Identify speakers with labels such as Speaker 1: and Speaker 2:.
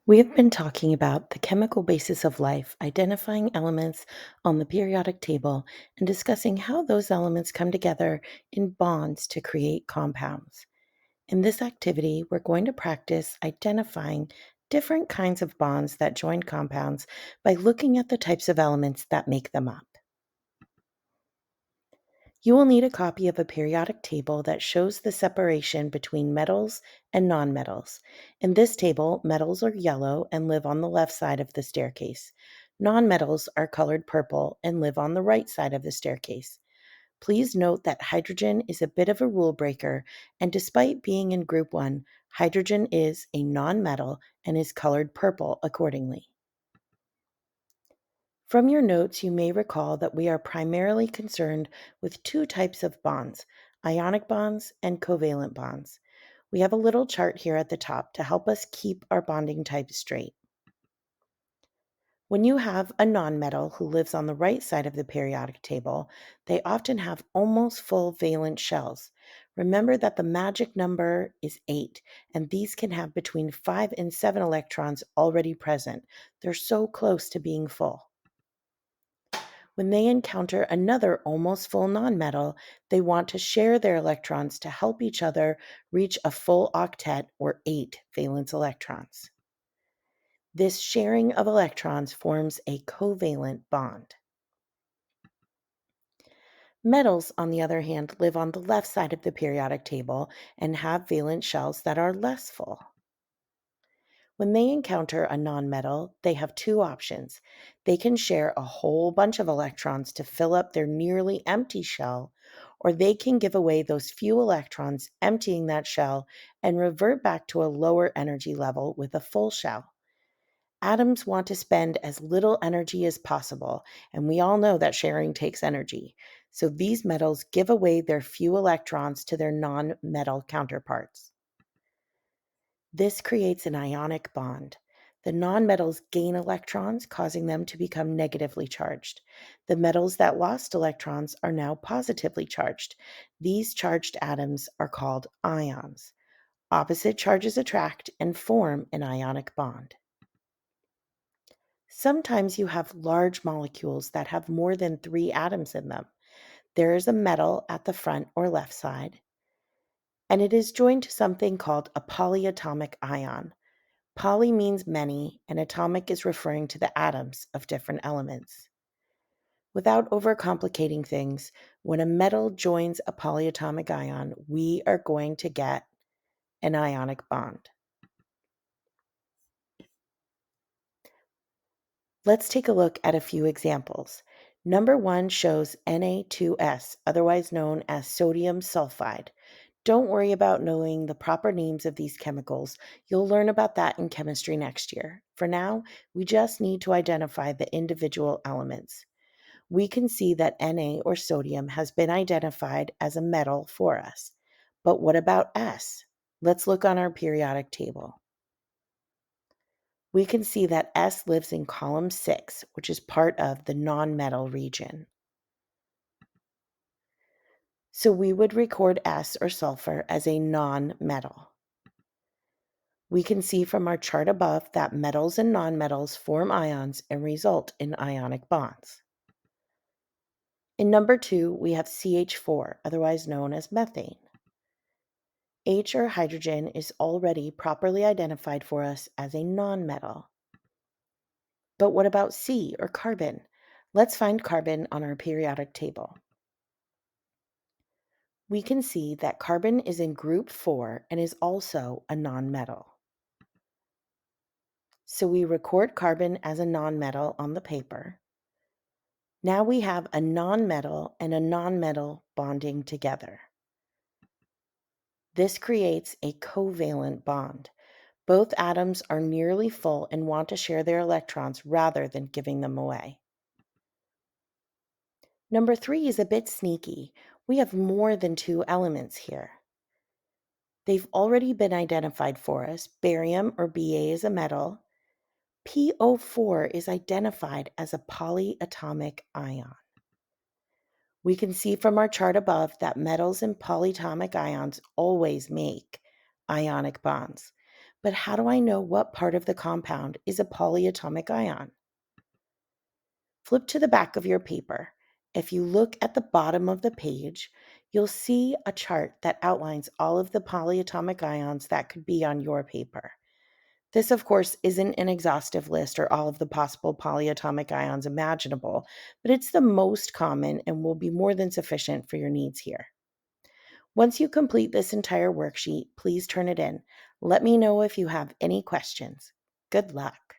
Speaker 1: We have been talking about the chemical basis of life, identifying elements on the periodic table, and discussing how those elements come together in bonds to create compounds. In this activity, we're going to practice identifying different kinds of bonds that join compounds by looking at the types of elements that make them up. You will need a copy of a periodic table that shows the separation between metals and nonmetals. In this table, metals are yellow and live on the left side of the staircase. Nonmetals are colored purple and live on the right side of the staircase. Please note that hydrogen is a bit of a rule breaker, and despite being in group 1, hydrogen is a nonmetal and is colored purple accordingly. From your notes, you may recall that we are primarily concerned with two types of bonds, ionic bonds and covalent bonds. We have a little chart here at the top to help us keep our bonding types straight. When you have a nonmetal who lives on the right side of the periodic table, they often have almost full valence shells. Remember that the magic number is 8, and these can have between 5 and 7 electrons already present. They're so close to being full. When they encounter another almost full nonmetal, they want to share their electrons to help each other reach a full octet or 8 valence electrons. This sharing of electrons forms a covalent bond. Metals, on the other hand, live on the left side of the periodic table and have valence shells that are less full. When they encounter a nonmetal, they have two options. They can share a whole bunch of electrons to fill up their nearly empty shell, or they can give away those few electrons, emptying that shell, and revert back to a lower energy level with a full shell. Atoms want to spend as little energy as possible, and we all know that sharing takes energy. So these metals give away their few electrons to their non-metal counterparts. This creates an ionic bond. The nonmetals gain electrons, causing them to become negatively charged. The metals that lost electrons are now positively charged. These charged atoms are called ions. Opposite charges attract and form an ionic bond. Sometimes you have large molecules that have more than 3 atoms in them. There is a metal at the front or left side, and it is joined to something called a polyatomic ion. Poly means many, and atomic is referring to the atoms of different elements. Without overcomplicating things, when a metal joins a polyatomic ion, we are going to get an ionic bond. Let's take a look at a few examples. Number 1 shows Na2S, otherwise known as sodium sulfide. Don't worry about knowing the proper names of these chemicals. You'll learn about that in chemistry next year. For now, we just need to identify the individual elements. We can see that Na, or sodium, has been identified as a metal for us. But what about S? Let's look on our periodic table. We can see that S lives in column 6, which is part of the nonmetal region. So we would record S, or sulfur, as a nonmetal. We can see from our chart above that metals and nonmetals form ions and result in ionic bonds. In number 2, we have CH4, otherwise known as methane. H, or hydrogen, is already properly identified for us as a nonmetal. But what about C, or carbon? Let's find carbon on our periodic table. We can see that carbon is in group 4 and is also a nonmetal. So we record carbon as a nonmetal on the paper. Now we have a nonmetal and a nonmetal bonding together. This creates a covalent bond. Both atoms are nearly full and want to share their electrons rather than giving them away. Number 3 is a bit sneaky. We have more than 2 elements here. They've already been identified for us. Barium, or Ba, is a metal. PO4 is identified as a polyatomic ion. We can see from our chart above that metals and polyatomic ions always make ionic bonds. But how do I know what part of the compound is a polyatomic ion? Flip to the back of your paper. If you look at the bottom of the page, you'll see a chart that outlines all of the polyatomic ions that could be on your paper. This, of course, isn't an exhaustive list or all of the possible polyatomic ions imaginable, but it's the most common and will be more than sufficient for your needs here. Once you complete this entire worksheet, please turn it in. Let me know if you have any questions. Good luck.